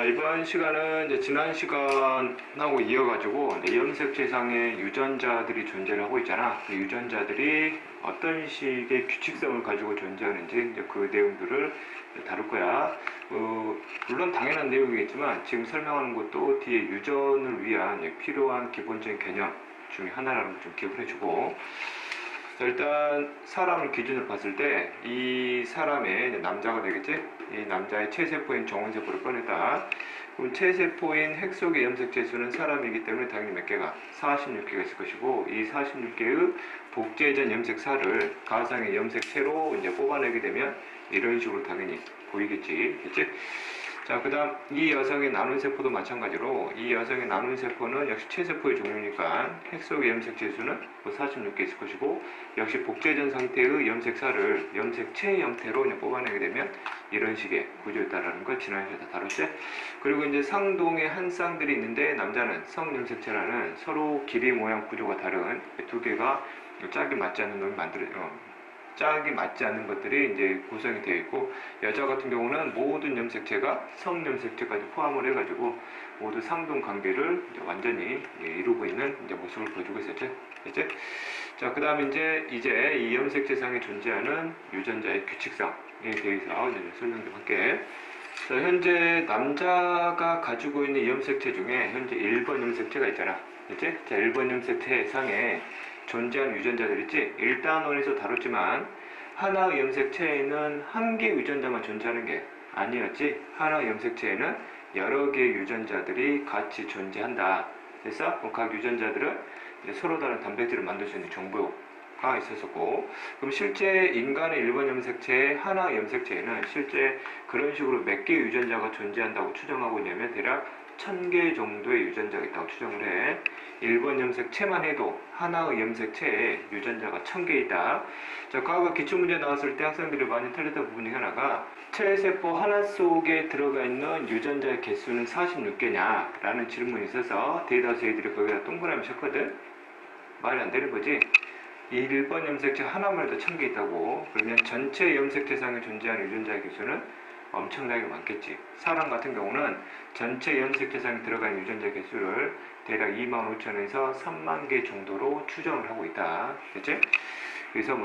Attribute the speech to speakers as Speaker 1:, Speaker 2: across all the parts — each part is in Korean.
Speaker 1: 이번 시간은 이제 지난 시간하고 이어가지고 이제 염색체상의 유전자들이 존재를 하고 있잖아. 그 유전자들이 어떤 식의 규칙성을 가지고 존재하는지 이제 그 내용들을 다룰 거야. 물론 당연한 내용이겠지만 지금 설명하는 것도 뒤에 유전을 위한 필요한 기본적인 개념 중에 하나라는 걸 좀 기억을 해주고. 자, 일단 사람을 기준으로 봤을 때 이 사람의 남자가 되겠지? 이 남자의 체세포인 정원세포를 꺼냈다. 그럼 체세포인 핵 속의 염색체 수는 사람이기 때문에 당연히 몇 개가? 46개가 있을 것이고, 이 46개의 복제전 염색살을 가상의 염색체로 이제 뽑아내게 되면 이런 식으로 당연히 보이겠지. 그치? 자, 그 다음 이 여성의 나눈세포도 마찬가지로 이 여성의 나눈세포는 역시 체세포의 종류니까 핵 속의 염색체 수는 46개 있을 것이고, 역시 복제전 상태의 염색살을 염색체 형태로 뽑아내게 되면 이런 식의 구조였다라는 걸 지난 시간에 다 다뤘지. 그리고 이제 상동의 한 쌍들이 있는데 남자는 성염색체라는 서로 길이 모양 구조가 다른 두 개가 짝이 맞지 않는 놈이 짝이 맞지 않는 것들이 이제 구성이 되어 있고, 여자 같은 경우는 모든 염색체가 성염색체까지 포함을 해가지고 모두 상동 관계를 이제 완전히 이루고 있는 이제 모습을 보여주고 있었죠. 이제 자, 그 다음 이제 이 염색체상에 존재하는 유전자의 규칙성에 대해서 이제 설명 좀 할게. 자, 현재 남자가 가지고 있는 염색체 중에 현재 1번 염색체가 있잖아. 이제 자, 1번 염색체 상에 존재하는 유전자들 있지? 1단원에서 다뤘지만 하나의 염색체에는 한 개의 유전자만 존재하는 게 아니었지. 하나의 염색체에는 여러 개의 유전자들이 같이 존재한다. 그래서 각 유전자들은 서로 다른 단백질을 만들 수 있는 정보가 있었고, 그럼 실제 인간의 1번 염색체의 하나의 염색체에는 실제 그런 식으로 몇 개의 유전자가 존재한다고 추정하고 있냐면 대략 1000개 정도의 유전자가 있다고 추정을 해. 1번 염색체만 해도 하나의 염색체에 유전자가 1000개 있다. 자, 과거 기출문제 나왔을 때 학생들이 많이 틀렸던 부분 중에 하나가 체세포 하나 속에 들어가 있는 유전자의 개수는 46개냐 라는 질문이 있어서 대다수 애들이 거기다 동그라미 쳤거든. 말이 안 되는 거지. 1번 염색체 하나만 해도 1000개 있다고. 그러면 전체 염색체상에 존재하는 유전자의 개수는 엄청나게 많겠지. 사람 같은 경우는 전체 염색체상에 들어간 유전자 개수를 대략 25,000에서 3만 개 정도로 추정을 하고 있다. 그치? 그래서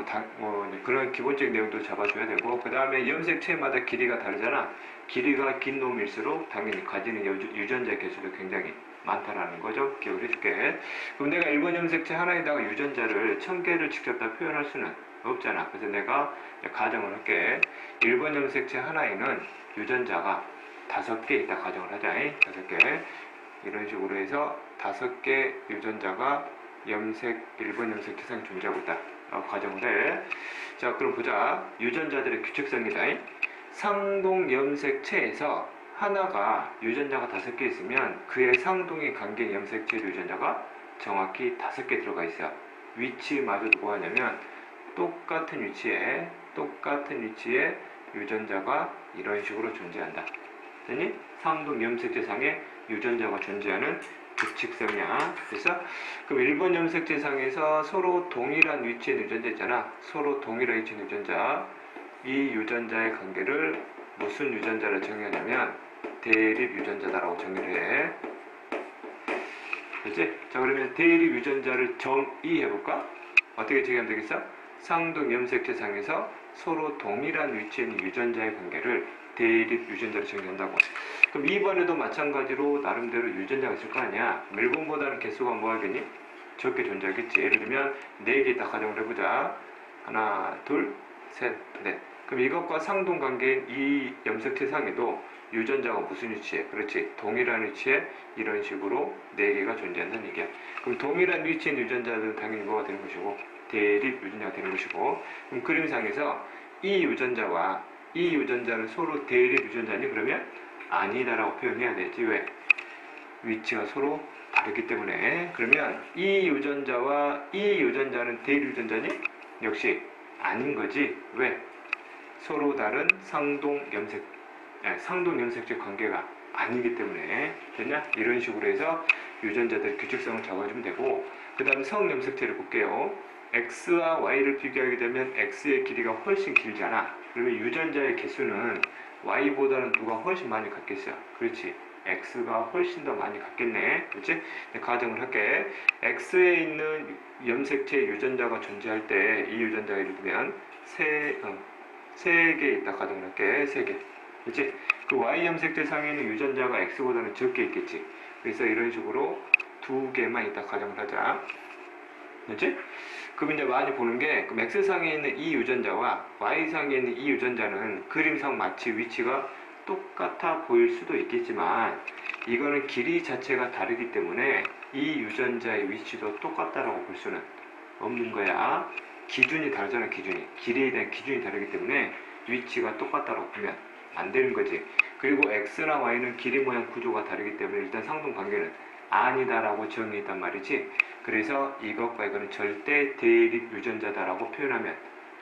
Speaker 1: 그런 기본적인 내용도 잡아줘야 되고, 그 다음에 염색체마다 길이가 다르잖아. 길이가 긴 놈일수록 당연히 가지는 유전자 개수도 굉장히 많다라는 거죠. 기억을 해줄게. 그럼 내가 1번 염색체 하나에다가 유전자를 1000개를 직접 다 표현할 수는 없잖아. 그래서 내가 가정을 할게. 1번 염색체 하나에는 유전자가 5개 있다 가정을 하자. 5개. 이런 식으로 해서 5개 유전자가 1번 염색체상에 존재하고 있다. 가정을 해. 자, 그럼 보자. 유전자들의 규칙성이다. 상동 염색체에서 하나가 유전자가 5개 있으면 그의 상동에 관계인 염색체 유전자가 정확히 5개 들어가 있어. 위치마저도 뭐하냐면 똑같은 위치에 유전자가 이런 식으로 존재한다. 됐니? 상동 염색체상에 유전자가 존재하는 규칙성이야. 그래서 그럼 1번 염색체상에서 서로 동일한 위치의 유전자 있잖아. 서로 동일한 위치의 유전자. 이 유전자의 관계를 무슨 유전자를 정의하냐면 대립 유전자다라고 정의를 해. 그렇지? 자, 그러면 대립 유전자를 정의해볼까? 어떻게 정의하면 되겠어? 상동 염색체상에서 서로 동일한 위치에 있는 유전자의 관계를 대립 유전자로 정의한다고. 그럼 2번에도 마찬가지로 나름대로 유전자가 있을 거 아니야. 1번보다는 개수가 뭐하겠니? 적게 존재하겠지. 예를 들면 4개 딱 가정을 해보자. 하나, 둘, 셋, 넷. 그럼 이것과 상동 관계인 이 염색체상에도 유전자가 무슨 위치에? 그렇지. 동일한 위치에 이런 식으로 4개가 존재한다는 얘기야. 그럼 동일한 위치인 유전자들은 당연히 뭐가 되는 것이고? 대립 유전자가 되는 것이고. 그럼 그림상에서 이 유전자와 이 유전자는 서로 대립 유전자니? 그러면 아니다라고 표현해야 되지. 왜? 위치가 서로 다르기 때문에. 그러면 이 유전자와 이 유전자는 대립 유전자니? 역시 아닌 거지. 왜? 서로 다른 상동 염색체 관계가 아니기 때문에. 됐냐? 이런 식으로 해서 유전자들 규칙성을 잡아주면 되고, 그 다음에 성염색체를 볼게요. X와 Y를 비교하게 되면 X의 길이가 훨씬 길잖아. 그러면 유전자의 개수는 Y보다는 누가 훨씬 많이 같겠어요. 그렇지. x가 훨씬 더 많이 같겠네. 그렇지? 가정을 할게. x에 있는 염색체 유전자가 존재할 때 이 유전자가 예를 들면 세 개 있다 가정을 할게. 3개. 그렇지? 그 y 염색체 상에 있는 유전자가 x보다는 적게 있겠지. 그래서 이런 식으로 2개만 있다 가정을 하자. 그렇지? 그럼 이제 많이 보는 게 그럼 X상에 있는 이 유전자와 Y상에 있는 이 유전자는 그림상 마치 위치가 똑같아 보일 수도 있겠지만 이거는 길이 자체가 다르기 때문에 이 유전자의 위치도 똑같다라고 볼 수는 없는 거야. 기준이 다르잖아. 기준이. 길이에 대한 기준이 다르기 때문에 위치가 똑같다라고 보면 안 되는 거지. 그리고 X나 Y는 길이 모양 구조가 다르기 때문에 일단 상동관계는 아니다라고 정의했단 말이지. 그래서 이것과 이거는 절대 대립 유전자다라고 표현하면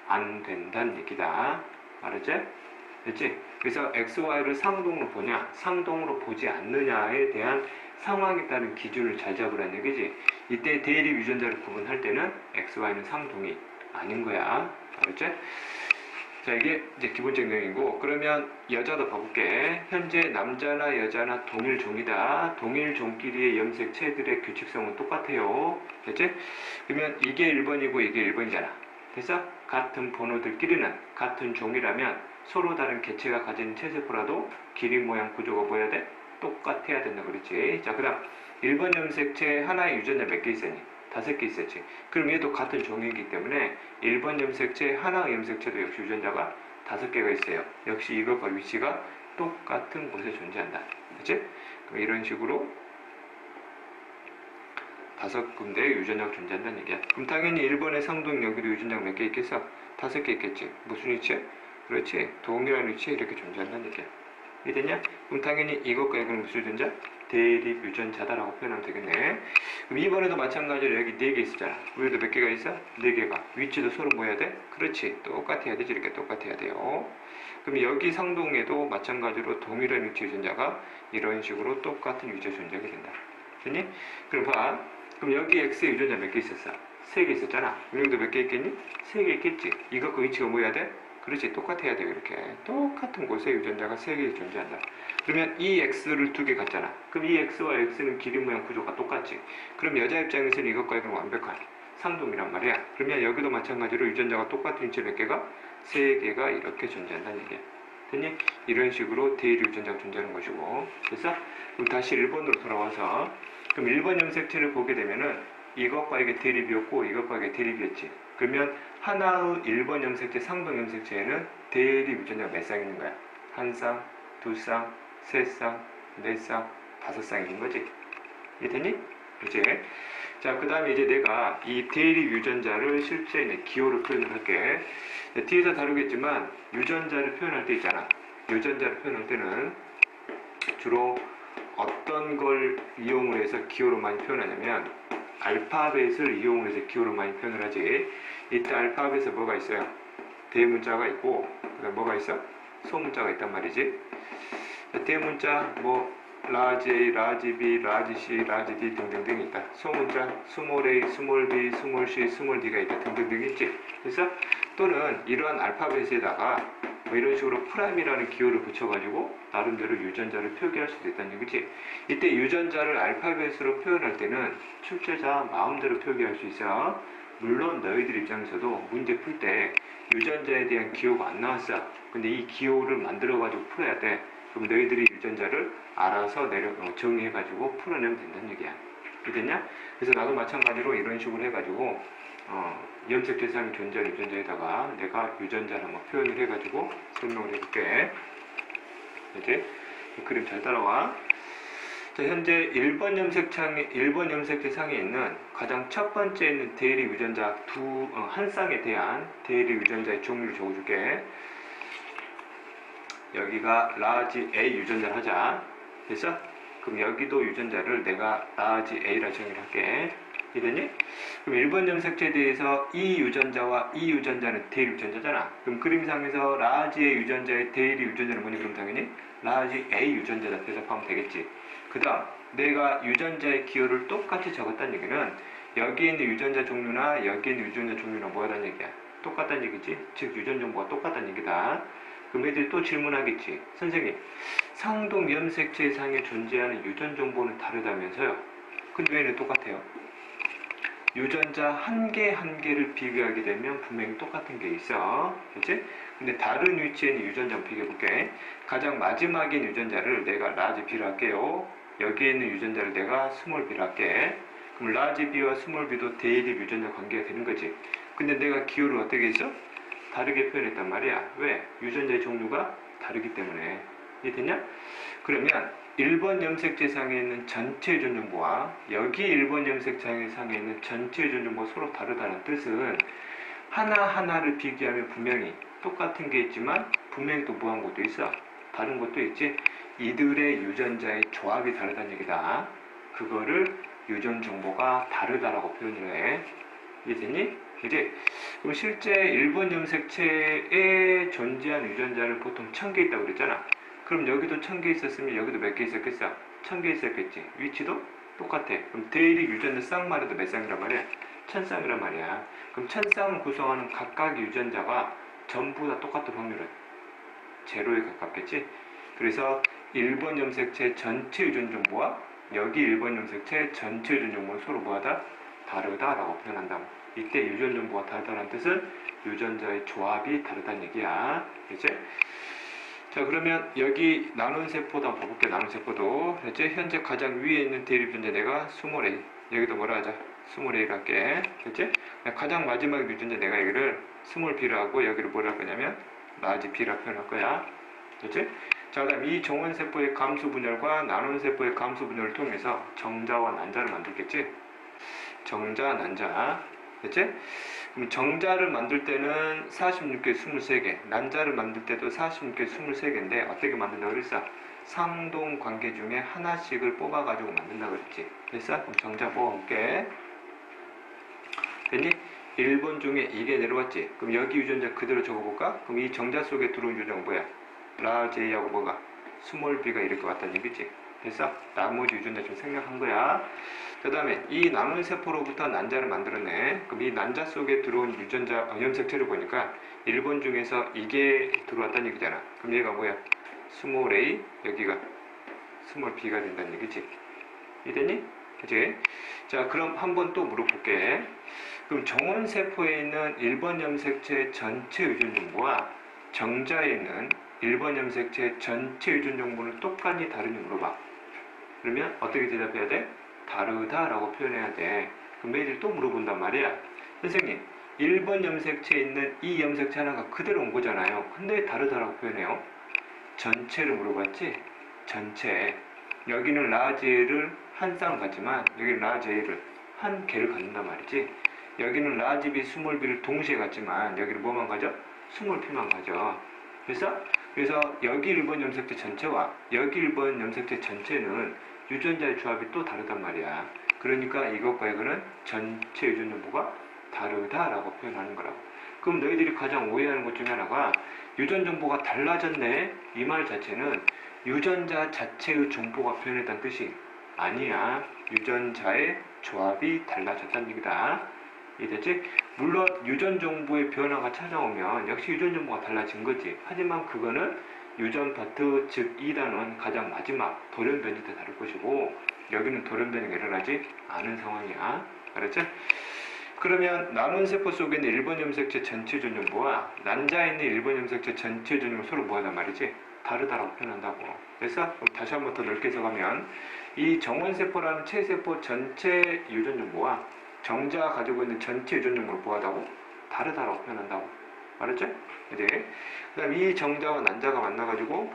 Speaker 1: 안 된다는 얘기다. 알았지? 됐지? 그래서 XY를 상동으로 보냐, 상동으로 보지 않느냐에 대한 상황에 따른 기준을 잘 잡으라는 얘기지. 이때 대립 유전자를 구분할 때는 XY는 상동이 아닌 거야. 알았지? 자, 이게 이제 기본적 내용이고, 그러면 여자도 봐볼게. 현재 남자나 여자나 동일 종이다. 동일 종끼리의 염색체들의 규칙성은 똑같아요. 됐지? 그러면 이게 1번이고 이게 1번이잖아. 됐어? 같은 번호들끼리는 같은 종이라면 서로 다른 개체가 가진 체세포라도 길이 모양 구조가 뭐야 돼? 똑같아야 된다 그랬지. 자, 그 다음 1번 염색체 하나의 유전자 몇 개 있었니? 5개 있었지. 그럼 얘도 같은 종이기 때문에 1번 염색체 하나의 염색체도 역시 유전자가 5개가 있어요. 역시 이것과 위치가 똑같은 곳에 존재한다. 그치? 그럼 이런 식으로 5군데의 유전자가 존재한다는 얘기야. 그럼 당연히 1번의 상동 여기도 유전자가 몇 개 있겠어? 5개 있겠지. 무슨 위치야? 그렇지. 동일한 위치에 이렇게 존재한다는 얘기야. 이해됐냐? 그럼 당연히 이것과 이거는 무슨 유전자? 대립 유전자다라고 표현하면 되겠네. 그럼 2번에도 마찬가지로 여기 4개 있었잖아. 우리도 몇 개가 있어? 4개가. 위치도 서로 뭐 해야 돼? 그렇지. 똑같아야 되지. 이렇게 똑같아야 돼요. 그럼 여기 상동에도 마찬가지로 동일한 위치 유전자가 이런 식으로 똑같은 위치에 존재하게 된다. 됐니? 그럼 봐. 그럼 여기 X의 유전자 몇 개 있었어? 3개 있었잖아. 여기도 몇 개 있겠니? 3개 있겠지. 이것과 위치가 뭐 해야 돼? 그렇지. 똑같아야 돼요. 이렇게. 똑같은 곳에 유전자가 3개 존재한다. 그러면 이 X를 2개 갖잖아. 그럼 이 X와 X는 길이 모양 구조가 똑같지. 그럼 여자 입장에서는 이것과 이건 완벽한 상동이란 말이야. 그러면 여기도 마찬가지로 유전자가 똑같은 위치 몇 개가? 3개가 이렇게 존재한다는 얘기야. 됐니? 이런 식으로 대립 유전자가 존재하는 것이고. 됐어? 그럼 다시 1번으로 돌아와서 그럼 1번 염색체를 보게 되면은 이것과 이게 대립이었고 이것과 이게 대립이었지. 그러면 하나의 1번 염색체 상동 염색체에는 대립 유전자가 몇 쌍 있는 거야? 1쌍, 2쌍, 3쌍, 4쌍, 5쌍 있는 거지. 이해됐니? 그렇지? 자, 그 다음에 이제 내가 이 대립 유전자를 실제 기호로 표현을 할게. 뒤에서 다루겠지만 유전자를 표현할 때 있잖아. 유전자를 표현할 때는 주로 어떤 걸 이용을 해서 기호로 많이 표현하냐면 알파벳을 이용을 해서 기호로 많이 표현을 하지. 이때 알파벳에 뭐가 있어요? 대문자가 있고 그다음 뭐가 있어? 소문자가 있단 말이지. 대문자 뭐 라지 A, 라지 B, 라지 C, 라지 D 등등등 있다. 소문자 스몰 A, 스몰 B, 스몰 C, 스몰 D가 있다. 등등등 있지. 그래서 또는 이러한 알파벳에다가 뭐 이런 식으로 프라임이라는 기호를 붙여가지고 나름대로 유전자를 표기할 수도 있다는 얘기지. 이때 유전자를 알파벳으로 표현할 때는 출제자 마음대로 표기할 수 있어. 물론 너희들 입장에서도 문제 풀 때 유전자에 대한 기호가 안 나왔어. 근데 이 기호를 만들어가지고 풀어야 돼. 그럼 너희들이 유전자를 알아서 정의해가지고 풀어내면 된다는 얘기야. 이해됐냐? 그래서 나도 마찬가지로 이런 식으로 해가지고 염색체상이 존재하는 유전자에다가 내가 유전자를 한번 표현을 해가지고 설명을 해볼게. 이제 그림 잘 따라와. 자, 현재 1번 염색체상에 있는 가장 첫 번째 있는 대립 유전자 한 쌍에 대한 대립 유전자의 종류를 적어줄게. 여기가 라지 A 유전자를 하자. 됐어? 그럼 여기도 유전자를 내가 라지 A라 정의를 할게. 이해됐니? 그럼 1번 염색체에 대해서 이 유전자와 이 유전자는 대립 유전자잖아. 그럼 그림상에서 라지 A 유전자의 대립 유전자는 뭐니? 그럼 당연히 라지 A 유전자다 대답하면 되겠지. 그 다음 내가 유전자의 기호를 똑같이 적었다는 얘기는 여기에 있는 유전자 종류나 여기에 있는 유전자 종류나 뭐하다는 얘기야? 똑같다는 얘기지. 즉 유전 정보가 똑같다는 얘기다. 그럼 애들이 또 질문하겠지. 선생님 상동 염색체상에 존재하는 유전 정보는 다르다면서요. 근데 왜 얘는 똑같아요? 유전자 한 개 한 개를 비교하게 되면 분명히 똑같은 게 있어. 그치? 근데 다른 위치에 있는 유전자 비교해 볼게. 가장 마지막에 있는 유전자를 내가 라지 B로 할게요. 여기에 있는 유전자를 내가 스몰 B로 할게. 그럼 라지 B와 스몰 B도 대립 유전자 관계가 되는 거지. 근데 내가 기호를 어떻게 했어? 다르게 표현했단 말이야. 왜? 유전자의 종류가 다르기 때문에. 이해됐냐? 그러면 1번 염색체상에 있는 전체 유전 정보와 여기 1번 염색체상에 있는 전체 유전 정보가 서로 다르다는 뜻은 하나하나를 비교하면 분명히 똑같은 게 있지만 분명히 또 뭐한 것도 있어. 다른 것도 있지. 이들의 유전자의 조합이 다르다는 얘기다. 그거를 유전 정보가 다르다라고 표현을 해. 이해됐니? 이제 그럼 실제 1번 염색체에 존재하는 유전자는 보통 1000개 있다고 그랬잖아. 그럼 여기도 1000개 있었으면 여기도 몇 개 있었겠어? 1000개 있었겠지. 위치도 똑같아. 그럼 대립 유전자 쌍만 해도 몇 쌍이란 말이야? 1000쌍이란 말이야. 그럼 1000쌍을 구성하는 각각의 유전자가 전부 다 똑같은 확률은 제로에 가깝겠지. 그래서 1번 염색체 전체 유전 정보와 여기 1번 염색체 전체 유전 정보는 서로 뭐하다? 다르다라고 표현한다고. 이때 유전 정보가 다르다는 뜻은 유전자의 조합이 다르다는 얘기야. 그치? 자, 그러면 여기 나눈 세포도 한번 봐볼게. 나눈 세포도 그치? 현재 가장 위에 있는 대립 유전자 내가 스몰 A, 여기도 뭐라 하자? 스몰 A를 할게. 그치? 가장 마지막 유전자 내가 여기를 스몰 B로 하고 여기를 뭐라 할 거냐면 라지 B라 표현할 거야. 그치? 자, 그 다음 이 정원 세포의 감수 분열과 나눈 세포의 감수 분열을 통해서 정자와 난자를 만들겠지? 정자, 난자. 그치? 그럼 정자를 만들 때는 46개, 23개, 난자를 만들 때도 46개, 23개인데 어떻게 만든다고 그랬어? 상동 관계 중에 하나씩을 뽑아가지고 만든다고 그랬지. 됐어? 그럼 정자 뽑아볼게. 됐니? 1번 중에 이게 내려왔지. 그럼 여기 유전자 그대로 적어볼까? 그럼 이 정자 속에 들어온 유전자가 뭐야? 라제이하고 뭐가? 스몰 b가 이렇게 왔다는 얘기지. 됐어? 나머지 유전자 좀 생략한 거야. 그 다음에 이 남은 세포로부터 난자를 만들어내. 그럼 이 난자 속에 들어온 유전자 염색체를 보니까 1번 중에서 이게 들어왔다는 얘기잖아. 그럼 얘가 뭐야? 스몰 a, 여기가 스몰 b가 된다는 얘기지. 이해됐니? 그치? 자, 그럼 한번 또 물어볼게. 그럼 정원 세포에 있는 1번 염색체 전체 유전 정보와 정자에 있는 1번 염색체 전체 유전 정보는 똑같니 다르니 물어봐. 그러면 어떻게 대답해야 돼? 다르다라고 표현해야 돼. 그럼 매일 또 물어본단 말이야. 선생님, 1번 염색체에 있는 이 염색체 하나가 그대로 온 거잖아요. 근데 왜 다르다라고 표현해요? 전체를 물어봤지? 전체. 여기는 라지를 한 쌍을 갖지만 여기는 라지를 한 개를 갖는단 말이지. 여기는 라지 B, 스몰 B를 동시에 갖지만 여기는 뭐만 가져? 스몰 P만 가져. 그래서 여기 1번 염색체 전체와 여기 1번 염색체 전체는 유전자의 조합이 또 다르단 말이야. 그러니까 이것과 이거는 전체 유전 정보가 다르다라고 표현하는 거라고. 그럼 너희들이 가장 오해하는 것 중에 하나가 유전 정보가 달라졌네. 이 말 자체는 유전자 자체의 정보가 표현했다는 뜻이 아니야. 유전자의 조합이 달라졌다는 얘기다. 이해됐지? 물론 유전 정보의 변화가 찾아오면 역시 유전 정보가 달라진 거지. 하지만 그거는 유전 파트, 즉 2단원 가장 마지막 돌연변이 때 다를 것이고 여기는 돌연변이가 일어나지 않은 상황이야. 알았죠? 그러면 남은 세포 속에 있는 1번 염색체 전체 유전 정보와 난자에 있는 1번 염색체 전체 유전 정보 서로 뭐하단 말이지? 다르다라고 표현한다고. 그래서 그럼 다시 한번 더 넓게 해석하면 이 정원세포라는 체세포 전체 유전 정보와 정자가 가지고 있는 전체 유전 정보를 뭐하다고? 다르다라고 표현한다고. 알았죠? 이제 그 다음 이 정자와 난자가 만나가지고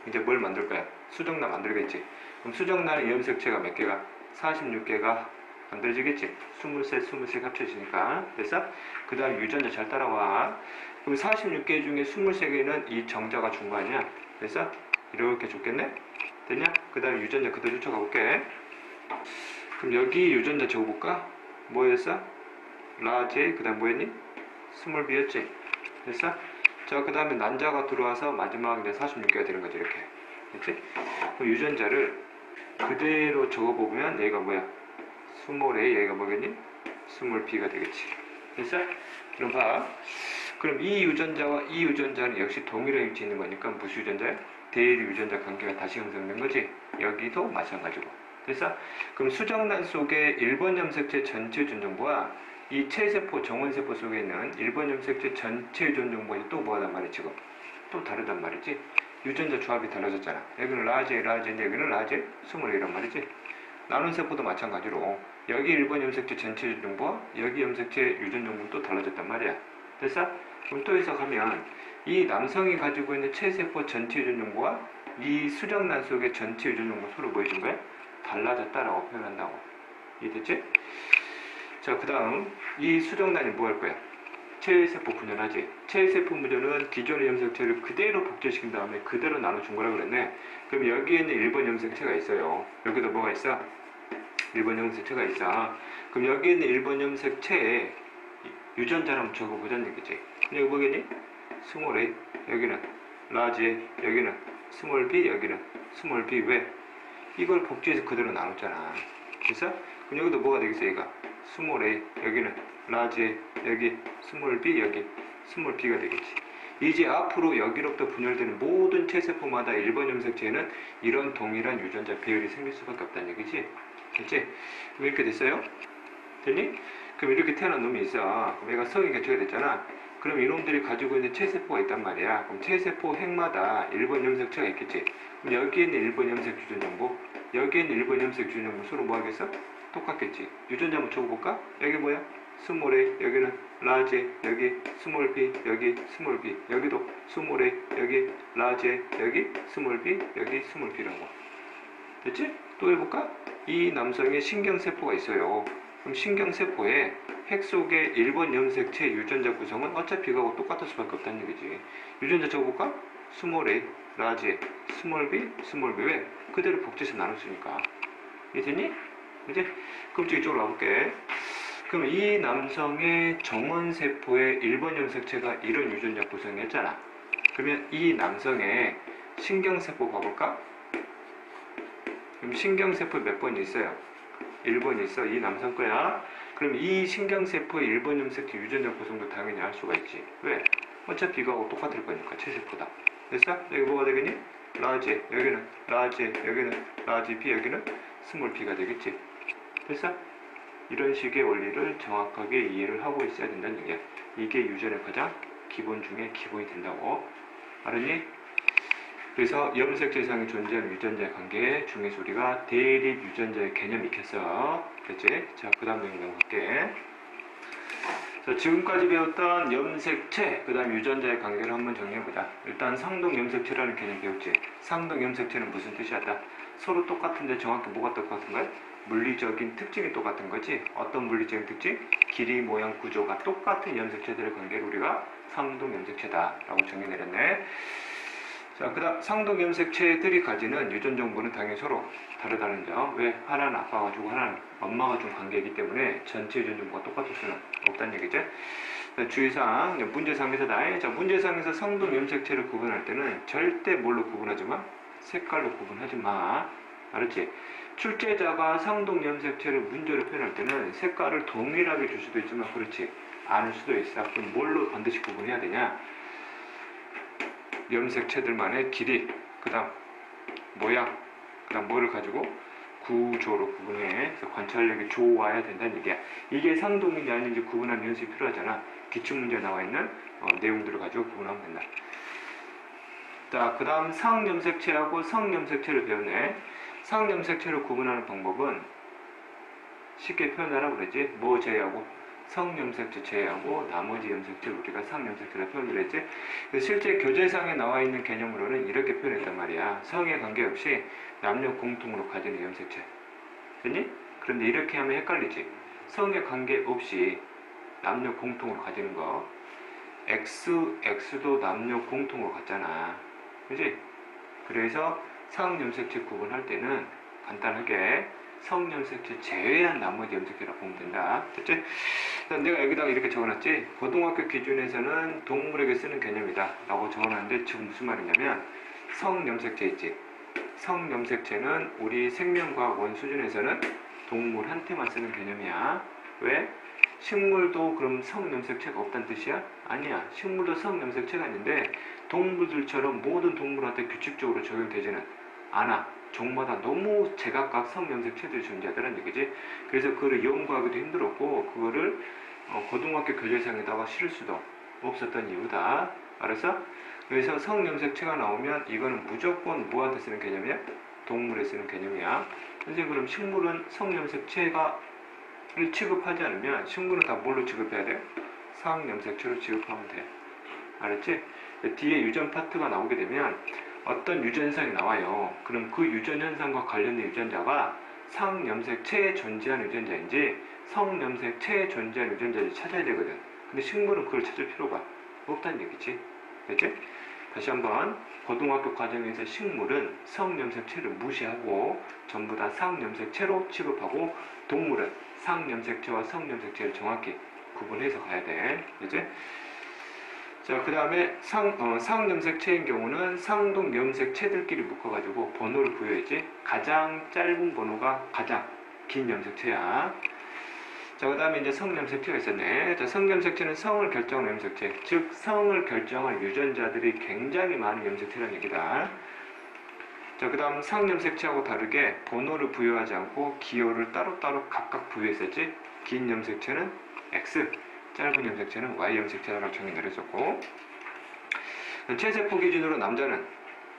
Speaker 1: 이제 뭘 만들 거야? 수정란 만들겠지. 그럼 수정란의 염색체가 몇 개가? 46개가 만들어지겠지. 23, 23 합쳐지니까. 됐어? 그 다음 유전자 잘 따라와. 그럼 46개 중에 23개는 이 정자가 준 거 아니야? 됐어? 이렇게 줬겠네? 됐냐? 그 다음 유전자 그대로 쫓아가 볼게. 그럼 여기 유전자 적어볼까? 뭐였어? 라제, 그 다음 뭐였니? 스몰 b였지? 됐어? 자, 그 다음에 난자가 들어와서 마지막 이제 46개가 되는 거지, 이렇게. 됐지? 그럼 유전자를 그대로 적어보면 얘가 뭐야? 스몰 a, 얘가 뭐겠니? 스몰 b가 되겠지. 됐어? 그럼 봐. 그럼 이 유전자와 이 유전자는 역시 동일한 위치에 있는 거니까 무슨 유전자야? 대립 유전자 관계가 다시 형성된 거지. 여기도 마찬가지고. 됐어? 그럼 수정란 속의 1번 염색체 전체 유전 정보와 이 체세포, 정원세포 속에 있는 1번 염색체 전체 유전 정보가 또 뭐하단 말이지 지금? 또 다르단 말이지. 유전자 조합이 달라졌잖아. 여기는 라지에, 여기는 라지에, 21이란 말이지. 나눈 세포도 마찬가지로 여기 1번 염색체 전체 유전 정보와 여기 염색체 유전 정보는 또 달라졌단 말이야. 됐어? 그럼 또 해석하면 이 남성이 가지고 있는 체세포 전체 유전 정보와 이 수정란 속의 전체 유전 정보 서로 뭐 해준 거야? 달라졌다라고 표현한다고. 이해됐지? 자, 그 다음 이 수정란이 뭐 할 거야? 체세포 분열하지. 체세포 분열은 기존의 염색체를 그대로 복제시킨 다음에 그대로 나눠준 거라 그랬네. 그럼 여기에는 1번 염색체가 있어요. 여기도 뭐가 있어? 1번 염색체가 있어. 그럼 여기에는 1번 염색체에 유전자를 한번 적어보자는 얘기지. 여기 뭐겠니? 스몰 a, 여기는 라지 a, 여기는 스몰 b, 여기는 스몰 b. 왜? 이걸 복제해서 그대로 나눴잖아. 그래서 그럼 여기도 뭐가 되겠어? 얘가 스몰 a, 여기는 라지 a, 여기 스몰 b, 여기 스몰 b가 되겠지. 이제 앞으로 여기로부터 분열되는 모든 체세포마다 1번 염색체에는 이런 동일한 유전자 배열이 생길 수밖에 없다는 얘기지. 됐지? 그럼 이렇게 됐어요? 됐니? 그럼 이렇게 태어난 놈이 있어. 그럼 얘가 성이 개체가 됐잖아. 그럼 이놈들이 가지고 있는 체세포가 있단 말이야. 그럼 체세포 핵마다 1번 염색체가 있겠지. 그럼 여기에는 1번 염색 유전 정보, 여기에는 1번 염색 유전 정보 서로 뭐 하겠어? 똑같겠지. 유전자 한번 적어볼까? 여기 뭐야? 스몰 a, 여기는 라지, 여기 스몰 b, 여기 스몰 b, 여기도 스몰 a, 여기 라지, 여기 스몰 b, 여기 스몰 b라고. 됐지? 또 해볼까? 이 남성의 신경세포가 있어요. 그럼 신경세포에 핵 속의 1번 염색체 유전자 구성은 어차피 이거하고 똑같을 수밖에 없다는 얘기지. 유전자 적어볼까? 스몰 a, 라지, 스몰 b, 스몰 b. 왜? 그대로 복제해서 나눴으니까. 이해됐니? 이제 그럼 이쪽으로 와볼게. 그럼 이 남성의 정원세포의 1번 염색체가 이런 유전자 구성이었잖아. 그러면 이 남성의 신경세포 봐볼까? 그럼 신경세포 몇 번이 있어요? 1번이 있어. 이 남성 거야. 그럼 이 신경세포의 1번 염색체 유전자 구성도 당연히 알 수가 있지. 왜? 어차피 이거하고 똑같을 거니까 체세포다. 됐어? 여기 뭐가 되겠니? 라지, 여기는 라지, 여기는 라지 B, 여기는 스몰 b가 되겠지. 됐어? 이런 식의 원리를 정확하게 이해를 하고 있어야 된다는 얘기야. 이게 유전의 가장 기본 중에 기본이 된다고. 알았니? 그래서 염색체상에 존재하는 유전자의 관계 중에서 우리가 대립 유전자의 개념이 익혔어. 됐지? 자, 그 다음 내용 넘어갈게. 자, 지금까지 배웠던 염색체, 그 다음 유전자의 관계를 한번 정리해보자. 일단 상동 염색체라는 개념 배웠지? 상동 염색체는 무슨 뜻이었다? 서로 똑같은데 정확히 뭐가 똑같은 거야? 물리적인 특징이 똑같은 거지. 어떤 물리적인 특징? 길이, 모양, 구조가 똑같은 염색체들의 관계를 우리가 상동 염색체다 라고 정의 내렸네. 자, 그 다음 상동 염색체들이 가지는 유전 정보는 당연히 서로 다르다는 점. 왜? 하나는 아빠가 주고 하나는 엄마가 준 관계이기 때문에 전체 유전 정보가 똑같을 수는 없다는 얘기죠. 자, 주의사항, 문제상에서다. 자, 문제상에서 상동 염색체를 구분할 때는 절대 뭘로 구분하지 마? 색깔로 구분하지 마. 알았지? 출제자가 상동 염색체를 문제로 표현할 때는 색깔을 동일하게 줄 수도 있지만 그렇지 않을 수도 있어. 그럼 뭘로 반드시 구분해야 되냐? 염색체들만의 길이, 그 다음 모양, 그 다음 뭐를 가지고 구조로 구분해. 그래서 관찰력이 좋아야 된다는 얘기야. 이게 상동이냐 아닌지 구분하는 연습이 필요하잖아. 기출문제에 나와 있는 내용들을 가지고 구분하면 된다. 자, 그 다음 상염색체하고 성염색체를 배웠네. 상염색체를 구분하는 방법은 쉽게 표현하라고 그랬지. 뭐 제외하고 성염색체 제외하고 나머지 염색체를 우리가 상염색체라 표현을 했지. 실제 교재상에 나와 있는 개념으로는 이렇게 표현했단 말이야. 성에 관계없이 남녀 공통으로 가지는 염색체. 됐니? 그런데 이렇게 하면 헷갈리지. 성에 관계없이 남녀 공통으로 가지는 거. X도 남녀 공통으로 갖잖아. 그지? 그래서 상염색체 구분할 때는 간단하게 성염색체 제외한 나머지 염색체라고 보면 된다. 됐지? 내가 여기다가 이렇게 적어놨지. 고등학교 기준에서는 동물에게 쓰는 개념이다 라고 적어놨는데 지금 무슨 말이냐면 성염색체 있지. 성염색체는 우리 생명과학 원 수준에서는 동물한테만 쓰는 개념이야. 왜? 식물도 그럼 성염색체가 없다는 뜻이야? 아니야. 식물도 성염색체가 있는데 동물들처럼 모든 동물한테 규칙적으로 적용되지는 않아. 종마다 너무 제각각 성염색체들이 존재하다는 얘기지. 그래서 그거를 연구하기도 힘들었고 그거를 고등학교 교재상에다가 실을 수도 없었던 이유다. 알았어? 그래서 성염색체가 나오면 이거는 무조건 뭐한테 쓰는 개념이야? 동물에 쓰는 개념이야. 선생님 그럼 식물은 성염색체가 를 취급하지 않으면 식물은 다 뭘로 취급해야 돼? 상염색체로 취급하면 돼. 알았지? 뒤에 유전 파트가 나오게 되면 어떤 유전현상이 나와요. 그럼 그 유전현상과 관련된 유전자가 상염색체에 존재하는 유전자인지 성염색체에 존재하는 유전자인지 찾아야 되거든. 근데 식물은 그걸 찾을 필요가 없다는 얘기지. 됐지? 다시 한번 고등학교 과정에서 식물은 성염색체를 무시하고 전부 다 상염색체로 취급하고 동물은 상염색체와 성염색체를 정확히 구분해서 가야 돼. 이제 자, 그 다음에 상염색체인 경우는 상동염색체들끼리 묶어가지고 번호를 부여했지. 가장 짧은 번호가 가장 긴 염색체야. 자, 그 다음에 이제 성염색체가 있었네. 자, 성염색체는 성을 결정하는 염색체, 즉 성을 결정할 유전자들이 굉장히 많은 염색체라는 얘기다. 자, 그 다음 상염색체하고 다르게 번호를 부여하지 않고 기호를 따로따로 각각 부여했었지. 긴 염색체는 X, 짧은 염색체는 Y 염색체라고 정의를 했었고, 체세포 기준으로 남자는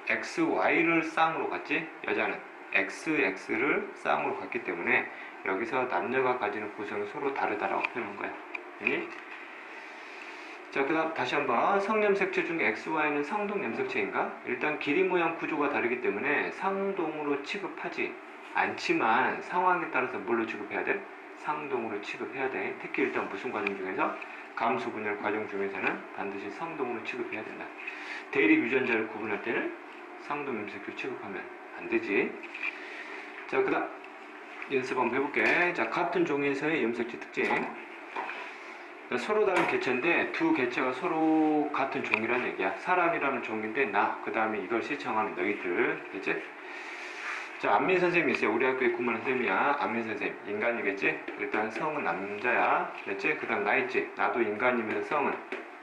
Speaker 1: XY를 쌍으로 갔지, 여자는 XX를 쌍으로 갔기 때문에 여기서 남녀가 가지는 구성이 서로 다르다라고 표현한 거야. 아니? 자, 그 다음 다시 한번 성염색체 중에 XY는 상동염색체인가? 일단 길이 모양 구조가 다르기 때문에 상동으로 취급하지 않지만 상황에 따라서 뭘로 취급해야 돼? 상동으로 취급해야 돼. 특히 일단 무슨 과정 중에서? 감수 분열 과정 중에서는 반드시 상동으로 취급해야 된다. 대립 유전자를 구분할 때는 상동염색체 취급하면 안 되지. 자, 그 다음 연습 한번 해볼게. 자, 같은 종에서의 염색체 특징. 서로 다른 개체인데 두 개체가 서로 같은 종이라는 얘기야. 사람이라는 종인데 나, 그 다음에 이걸 시청하는 너희들. 됐지? 자, 안민 선생님이 있어요. 우리 학교에 근무하는 선생님이야. 안민 선생님. 인간이겠지? 일단 성은 남자야. 됐지? 그 다음 나 있지? 나도 인간이면서 성은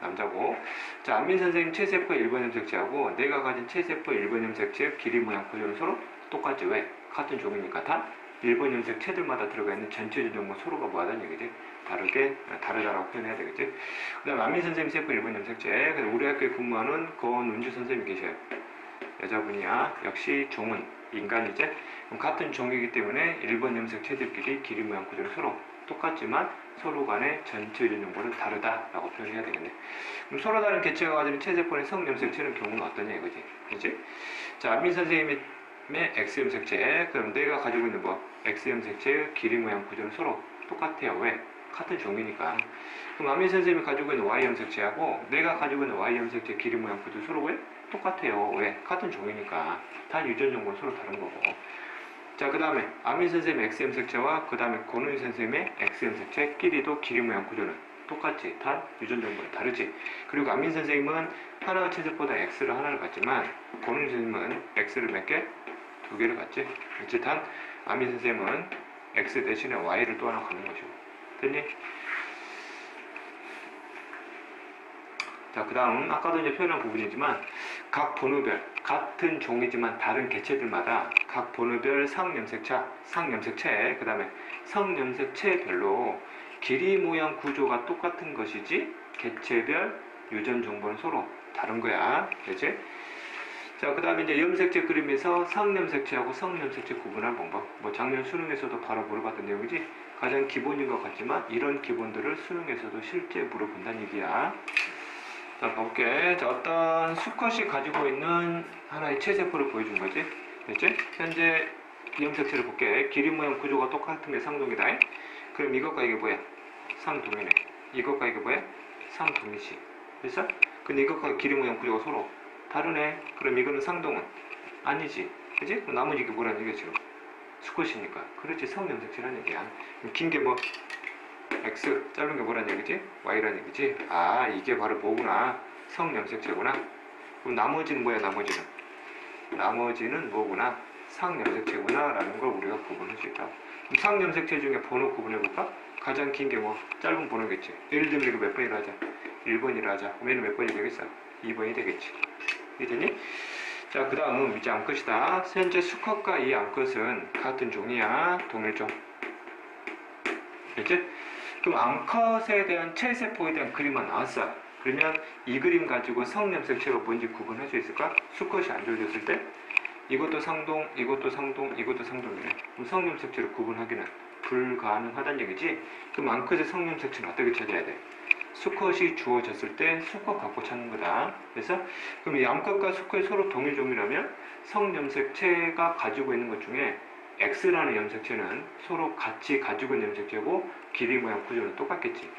Speaker 1: 남자고. 자, 안민 선생님 체세포 1번 염색체하고 내가 가진 체세포 1번 염색체 길이 모양 구조는 서로 똑같지. 왜? 같은 종이니까 다 1번 염색체들마다 들어가 있는 전체 유전자가 서로가 뭐하다는 얘기지? 다르다라고 표현해야 되겠지? 그 다음 안민 선생님 세포 1번 염색체. 우리 학교에 근무하는 권운주 선생님이 계셔요. 여자분이야. 역시 종은 인간이지? 그럼 같은 종이기 때문에 1번 염색체들끼리 길이 모양 구조는 서로 똑같지만 서로 간의 전체 유전 정보는 다르다라고 표현해야 되겠네. 그럼 서로 다른 개체가 가지는 체세포의 성염색체는 경우는 어떠냐 이거지. 그치? 자, 안민 선생님의 X염색체, 그럼 내가 가지고 있는 뭐 X염색체의 길이 모양 구조는 서로 똑같아요. 왜? 같은 종이니까. 그럼 안민 선생님이 가지고 있는 Y염색체하고 내가 가지고 있는 Y염색체 길이 모양 구조 서로 왜? 똑같아요. 왜? 같은 종이니까. 단 유전 정보는 서로 다른 거고. 자, 그 다음에 안민 선생님의 X염색체와 그 다음에 권은희 선생님의 X염색체끼리도 길이 모양 구조는 똑같지. 단 유전 정보는 다르지. 그리고 안민 선생님은 하나의 체세포다 X를 하나를 갖지만 권은희 선생님은 X를 몇 개? 두 개를 갖지. 그렇지. 단 안민 선생님은 X 대신에 Y를 또 하나 갖는 것이고. 됐니? 자, 그 다음 아까도 이제 표현한 부분이지만 각 번호별 같은 종이지만 다른 개체들마다 각 번호별 상염색체, 그 다음에 성염색체별로 길이 모양 구조가 똑같은 것이지 개체별 유전 정보는 서로 다른 거야. 그치? 자, 그 다음에 이제 염색체 그림에서 상염색체하고 성염색체 구분할 방법. 뭐 작년 수능에서도 바로 물어봤던 내용이지. 가장 기본인 것 같지만 이런 기본들을 수능에서도 실제 물어본다는 얘기야. 자, 볼게. 자, 어떤 수컷이 가지고 있는 하나의 체세포를 보여준 거지. 됐지? 현재 염색체를 볼게. 길이 모양 구조가 똑같은 게 상동이다. 그럼 이것과 이게 뭐야? 상동이네. 이것과 이게 뭐야? 상동이지. 됐어? 근데 이것과 길이 모양 구조가 서로 다르네. 그럼 이거는 상동은 아니지. 그치? 그럼 나머지 이게 뭐라는 얘기야, 지금? 수컷이니까. 그렇지, 성염색체라는 얘기야. 긴 게 뭐? X, 짧은 게 뭐란 얘기지? Y란 얘기지? 아, 이게 바로 뭐구나? 성염색체구나. 그럼 나머지는 뭐야, 나머지는? 나머지는 뭐구나? 상염색체구나 라는 걸 우리가 구분할 수 있다고. 상염색체 중에 번호 구분해볼까? 가장 긴 게 뭐? 짧은 번호겠지. 예를 들면 이거 몇 번이라 하자. 1번이라 하자. 그럼 얘는 몇 번이 되겠어? 2번이 되겠지. 이해되니? 자, 그 다음 이제 암컷이다. 현재 수컷과 이 암컷은 같은 종이야. 동일종. 됐지? 그럼 암컷에 대한 체세포에 대한 그림만 나왔어. 그러면 이 그림 가지고 성염색체가 뭔지 구분할 수 있을까? 수컷이 안 주어졌을 때 이것도 상동, 이것도 상동, 이것도 상동이래. 그럼 성염색체를 구분하기는 불가능하다는 얘기지? 그럼 암컷의 성염색체는 어떻게 찾아야 돼? 수컷이 주어졌을 때 수컷 갖고 찾는 거다. 그래서 그럼 이 암컷과 수컷이 서로 동일 종이라면 성염색체가 가지고 있는 것 중에 X라는 염색체는 서로 같이 가지고 있는 염색체고 길이 모양 구조는 똑같겠지.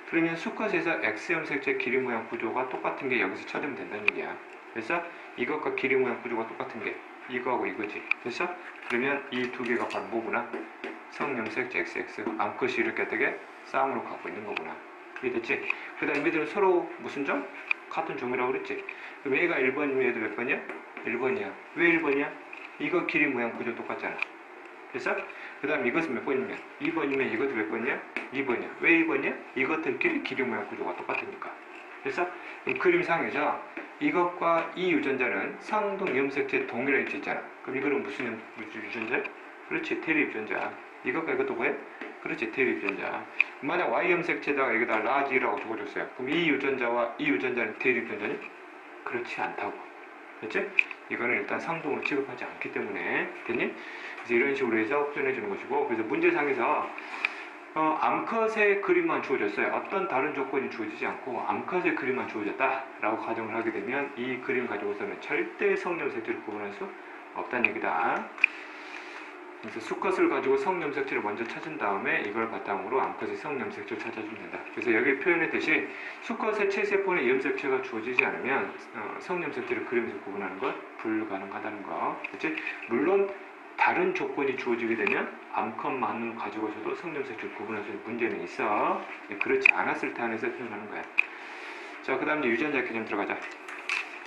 Speaker 1: 그러면 수컷에서 X 염색체 길이 모양 구조가 똑같은 게 여기서 찾으면 된다는 얘기야. 그래서 이것과 길이 모양 구조가 똑같은 게 이거하고 이거지. 그래서 그러면 이 두 개가 바로 뭐구나? 성염색체 XX. 암컷이 이렇게 어떻게 쌍으로 갖고 있는 거구나. 이해됐지? 그 다음에 얘들은 서로 무슨 점? 같은 종이라고 그랬지? 그럼 얘가 1번이면 얘도 몇 번이야? 1번이야. 왜 1번이야? 이거 길이 모양 구조 똑같잖아. 그래서 그 다음 이것은 몇 번이면? 2번이면 이것도 몇 번이야? 2번이야. 왜 2번이야? 이것들끼리 길이 모양 구조가 똑같으니까. 그래서 그림상에서 이것과 이 유전자는 상동 염색체 동일한 위치에 있잖아. 그럼 이거는 무슨 유전자야? 그렇지, 테리 유전자. 이것과 이것도 뭐야? 그렇지, 테리 유전자. 만약 Y 염색체에다가 여기다 라지라고 적어줬어요. 그럼 이 유전자와 이 유전자는 테리 유전자니? 그렇지 않다고. 됐지? 이거는 일단 상동으로 취급하지 않기 때문에. 됐니? 그래서 이런 식으로 해서 표현해 주는 것이고, 그래서 문제상에서 암컷의 그림만 주어졌어요. 어떤 다른 조건이 주어지지 않고 암컷의 그림만 주어졌다라고 가정을 하게 되면 이 그림 가지고서는 절대 성염색체를 구분할 수 없다는 얘기다. 그래서 수컷을 가지고 성염색체를 먼저 찾은 다음에 이걸 바탕으로 암컷의 성염색체를 찾아주면 된다. 그래서 여기 표현했듯이 수컷의 체세포의 염색체가 주어지지 않으면 성염색체를 그리면서 구분하는 건 불가능하다는 거. 그렇지? 물론 다른 조건이 주어지게 되면 암컷만을 가지고서도 성염색체를 구분할 수 있는 문제는 있어. 그렇지 않았을 때 한해서 표현하는 거야. 자, 그 다음 이제 유전자 개념 들어가자.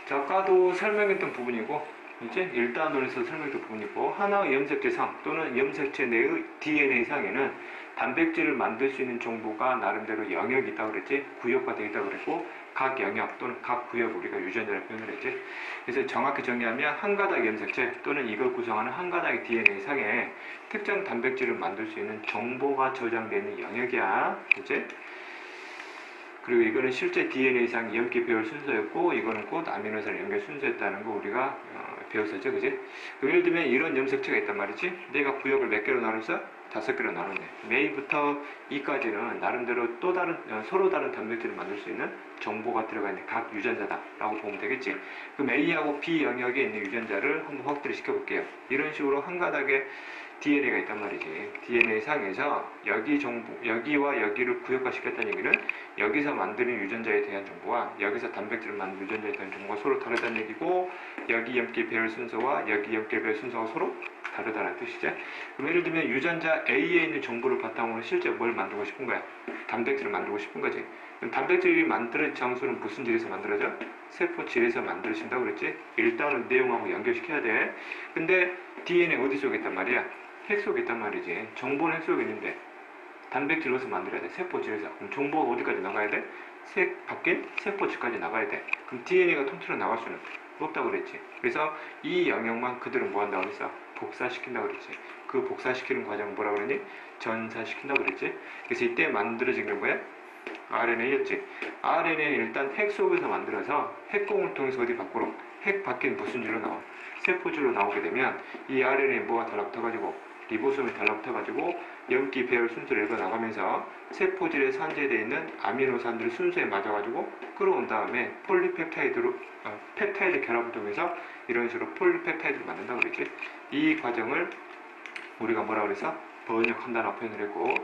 Speaker 1: 자, 아까도 설명했던 부분이고 이제 1단원에서 설명했던 부분이고, 하나의 염색체상 또는 염색체 내의 DNA상에는 단백질을 만들 수 있는 정보가 나름대로 영역이 있다고 그랬지. 구역화 되어 있다고 그랬고, 각 영역 또는 각 구역 우리가 유전자를 표현을 했지. 그래서 정확히 정의하면 한 가닥 염색체 또는 이걸 구성하는 한 가닥의 DNA상에 특정 단백질을 만들 수 있는 정보가 저장되어 있는 영역이야. 그치? 그리고 이거는 실제 DNA상 염기 배열 순서였고, 이거는 곧 아미노산 연결 순서였다는 거 우리가 배웠었죠, 그지? 예를 들면 이런 염색체가 있단 말이지. 내가 구역을 몇 개로 나눠서 5개로 나눴네. A부터 E까지는 나름대로 또 다른 서로 다른 단백질을 만들 수 있는 정보가 들어가 있는 각 유전자다라고 보면 되겠지. 그럼 A하고 B 영역에 있는 유전자를 한번 확대를 시켜볼게요. 이런 식으로 한 가닥에 DNA가 있단 말이지. DNA 상에서 여기와 여기를 구역화시켰다는 얘기는 여기서 만드는 유전자에 대한 정보와 여기서 단백질을 만드는 유전자에 대한 정보가 서로 다르다는 얘기고, 여기 염기 배열 순서와 여기 염기 배열 순서가 서로 다르다는 뜻이죠. 그럼 예를 들면 유전자 A에 있는 정보를 바탕으로 실제 뭘 만들고 싶은 거야? 단백질을 만들고 싶은 거지. 그럼 단백질이 만드는 장소는 무슨 질에서 만들어져? 세포질에서 만들어진다고 그랬지? 일단은 내용하고 연결시켜야 돼. 근데 DNA 어디 속에 있단 말이야? 핵 속에 있단 말이지. 정보는 핵 속에 있는데 단백질 어디서 만들어야 돼? 세포질에서. 그럼 정보가 어디까지 나가야 돼? 바뀐 세포질까지 나가야 돼. 그럼 DNA가 통째로 나갈 수는 없다고 그랬지. 그래서 이 영역만 그대로 뭐 한다고 그랬어? 복사시킨다고 그랬지. 그 복사시키는 과정은 뭐라고 그러니? 전사시킨다고 그랬지. 그래서 이때 만들어지는 거야? RNA였지. RNA는 일단 핵 속에서 만들어서 핵공을 통해서 어디 밖으로? 핵 밖엔 무슨 질로 나와? 세포질로 나오게 되면 이 RNA에 뭐가 달라붙어가지고 리보솜이 달라붙어가지고 염기 배열 순서를 읽어나가면서 세포질에 산재되어 있는 아미노산들 순서에 맞아가지고 끌어온 다음에 펩타이드 결합을 통해서 이런 식으로 폴리펩타이드를 만든다고 그랬지. 이 과정을 우리가 뭐라고 그래서 번역한다라고 표현을 했고,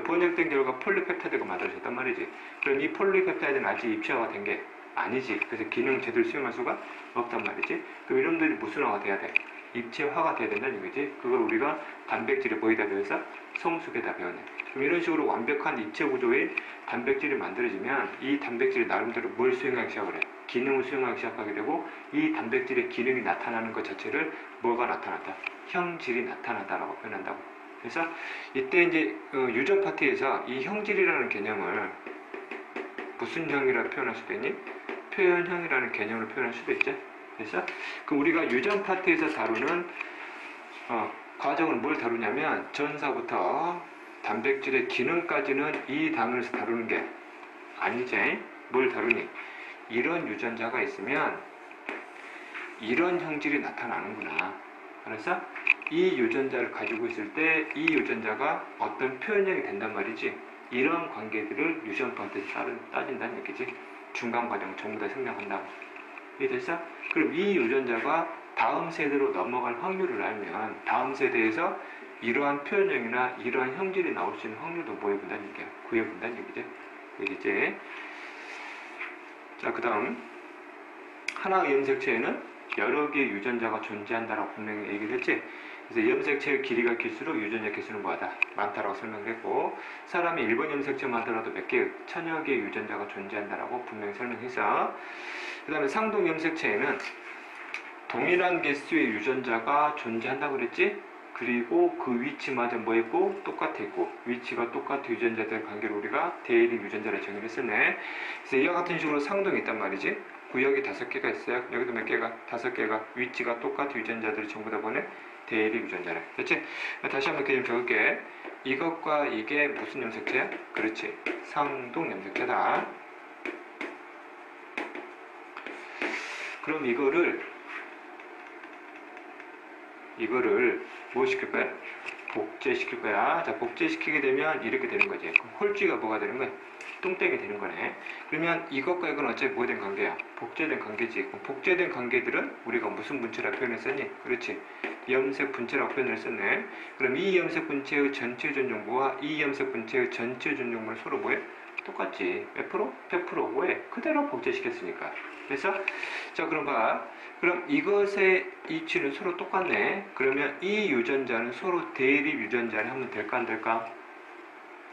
Speaker 1: 번역된 결과 폴리펩타이드가 만들어졌단 말이지. 그럼 이 폴리펩타이드는 아직 입체화가 된 게 아니지. 그래서 기능 제대로 수용할 수가 없단 말이지. 그럼 이놈들이 무슨화가 돼야 돼? 입체화가 돼야 된다는 얘기지. 그걸 우리가 단백질에 보이다 배워서 성숙에다 배웠네. 그럼 이런 식으로 완벽한 입체 구조의 단백질이 만들어지면 이 단백질이 나름대로 뭘 수행하기 시작을 해? 기능을 수행하기 시작하게 되고, 이 단백질의 기능이 나타나는 것 자체를 뭐가 나타났다? 형질이 나타났다라고 표현한다고. 그래서 이때 이제 유전 파트에서 이 형질이라는 개념을 무슨 형이라 표현할 수도 있니? 표현형이라는 개념으로 표현할 수도 있죠. 그래서 그 우리가 유전 파트에서 다루는 과정은 뭘 다루냐면 전사부터 단백질의 기능까지는 이 단원에서 다루는 게 아니지. 뭘 다루니? 이런 유전자가 있으면 이런 형질이 나타나는구나. 그래서 이 유전자를 가지고 있을 때 이 유전자가 어떤 표현형이 된단 말이지. 이런 관계들을 유전 파트에서 따진다는 얘기지. 중간 과정 전부 다 생략한다고. 이해됐어? 그럼 이 유전자가 다음 세대로 넘어갈 확률을 알면 다음 세대에서 이러한 표현형이나 이러한 형질이 나올 수 있는 확률도 뭐 해본다는 얘기야. 구해본다는 얘기지. 얘기지. 자, 그 다음 하나의 염색체에는 여러 개의 유전자가 존재한다라고 분명히 얘기를 했지. 그래서 염색체의 길이가 길수록 유전자 개수는 뭐하다? 많다라고 설명을 했고 사람이 일본 염색체만 하더라도 몇 개, 천여 개의 유전자가 존재한다라고 분명히 설명해서 그 다음에 상동 염색체에는 동일한 개수의 유전자가 존재한다고 그랬지? 그리고 그 위치마저 뭐 했고? 똑같았고 위치가 똑같은 유전자들 관계로 우리가 대립 유전자를 정의했었네. 그래서 이와 같은 식으로 상동이 있단 말이지. 구역이 5개가 있어요. 여기도 몇 개가? 5개가 위치가 똑같은 유전자들이 전부 다 보내 대립 유전자래. 됐지? 다시 한번 개념 적을게. 이것과 이게 무슨 염색체야? 그렇지. 상동 염색체다. 그럼 이거를 뭐 시킬 거야? 복제시킬 거야. 자, 복제시키게 되면 이렇게 되는 거지. 그럼 홀쥐가 뭐가 되는 거야? 뚱땡이 되는 거네. 그러면 이것과 이건 어차피 뭐 된 관계야? 복제된 관계지. 그럼 복제된 관계들은 우리가 무슨 분체라고 표현했었니? 그렇지. 염색 분체라고 표현을 썼네. 그럼 이 염색 분체의 전체 유전 정보와 이 염색 분체의 전체 유전 정보는 서로 뭐해? 똑같지. 몇 프로? 100% 뭐해? 그대로 복제시켰으니까. 그래서 자, 그럼 봐. 그럼 이것의 이치는 서로 똑같네. 그러면 이 유전자는 서로 대립 유전자를 하면 될까 안 될까?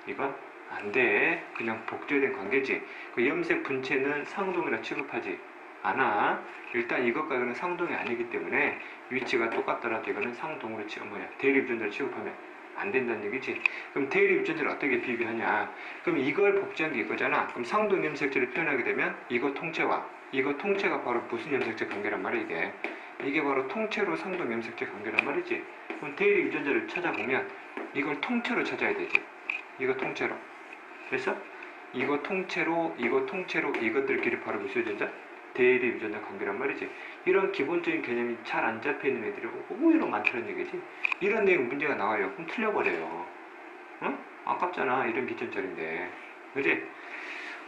Speaker 1: 이건 안 돼. 그냥 복제된 관계지. 그 염색 분체는 상동이라 취급하지 않아. 일단 이것과 이거는 상동이 아니기 때문에 위치가 똑같더라도 이거는 상동으로 대립 유전자를 취급하면 안 된다는 얘기지. 그럼 대립 유전자를 어떻게 비교하냐? 그럼 이걸 복제한 게 이거잖아. 그럼 상동 염색체를 표현하게 되면 이거 통째가 바로 무슨 염색체 관계란 말이야 이게. 이게 바로 통째로 상동 염색체 관계란 말이지. 그럼 대립 유전자를 찾아보면 이걸 통째로 찾아야 되지. 이거 통째로. 그래서 이거 통째로 이것들끼리 바로 무슨 유전자? 대립 유전자 관계란 말이지. 이런 기본적인 개념이 잘 안 잡혀있는 애들이 의외로 많다는 얘기지. 이런 내용 문제가 나와요. 그럼 틀려버려요. 응? 아깝잖아. 이런 기점짜리인데. 그지?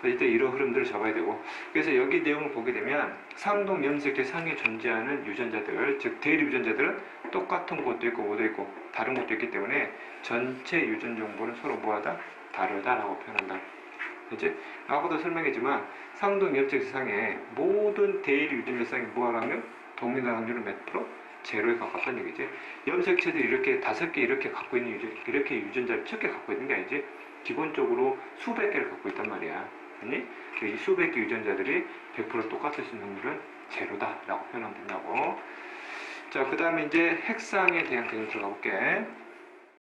Speaker 1: 이때 이런 흐름들을 잡아야 되고. 그래서 여기 내용을 보게 되면 상동 염색체 상에 존재하는 유전자들, 즉 대립 유전자들은 똑같은 것도 있고 뭐도 있고 다른 것도 있기 때문에 전체 유전 정보는 서로 뭐하다? 다르다라고 표현한다. 그치? 아까도 설명했지만 상동 염색체 상에 모든 대립 유전자 상에 뭐하라면 동일한 확률은 몇 프로? 제로에 가깝다는 얘기지. 염색체들이 이렇게 5개 이렇게 갖고 있는 이렇게 유전자를 적게 갖고 있는 게 아니지. 기본적으로 수백 개를 갖고 있단 말이야. 아니? 이 수백 개 유전자들이 100% 똑같을 수 있는 확률은 제로다 라고 표현하면 된다고. 자, 그 다음에 이제 핵상에 대한 개념 들어가 볼게.